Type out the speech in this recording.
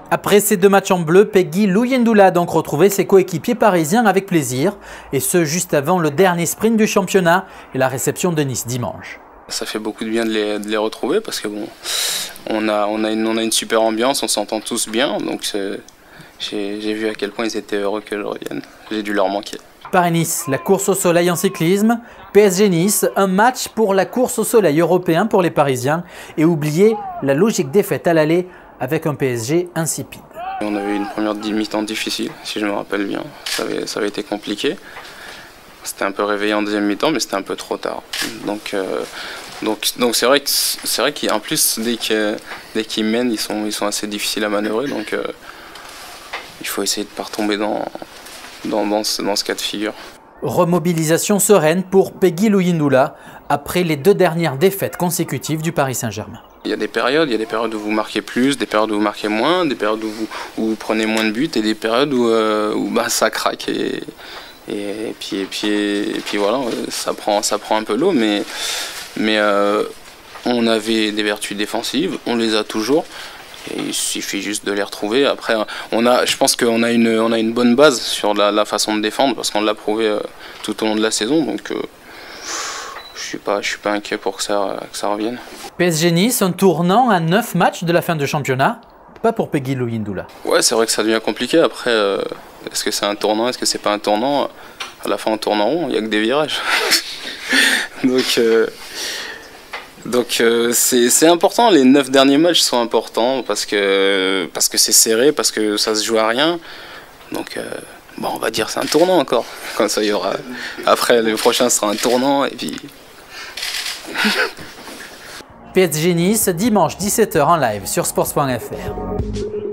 Après ces 2 matchs en bleu, Peggy Luyendula a donc retrouvé ses coéquipiers parisiens avec plaisir, et ce juste avant le dernier sprint du championnat et la réception de Nice dimanche. Ça fait beaucoup de bien de les retrouver parce que bon, on a une super ambiance, on s'entend tous bien, donc j'ai vu à quel point ils étaient heureux que je revienne. J'ai dû leur manquer. Paris-Nice, la course au soleil en cyclisme, PSG-Nice, un match pour la course au soleil européen pour les Parisiens et oublier la logique défaite à l'aller avec un PSG insipide. On avait une première mi-temps difficile, si je me rappelle bien. Ça avait été compliqué. C'était un peu réveillé en deuxième mi-temps, mais c'était un peu trop tard. Donc c'est vrai qu'en plus, dès qu'ils mènent, ils sont assez difficiles à manœuvrer. Donc il faut essayer de ne pas retomber dans ce cas de figure. Remobilisation sereine pour Peggy Luyendula après les 2 dernières défaites consécutives du Paris Saint-Germain. Il y a des périodes où vous marquez plus, des périodes où vous marquez moins, des périodes où vous prenez moins de buts et des périodes où ça craque. Et puis voilà, ça prend un peu l'eau, mais on avait des vertus défensives, on les a toujours. Et il suffit juste de les retrouver. Après, je pense qu'on a une bonne base sur la façon de défendre parce qu'on l'a prouvé tout au long de la saison. Donc je suis pas inquiet pour que ça revienne. PSG-Nice, un tournant à 9 matchs de la fin de championnat. Pas pour Peggy Luyendula. Ouais, c'est vrai que ça devient compliqué. Après, est-ce que c'est un tournant, est-ce que c'est pas un tournant? À la fin, on tourne en rond, il n'y a que des virages. Donc c'est important, les 9 derniers matchs sont importants parce que c'est serré, parce que ça se joue à rien. Donc bon, on va dire c'est un tournant encore. Comme ça, il y aura. Après, le prochain sera un tournant et puis. PSG Nice, dimanche 17h en live sur sports.fr.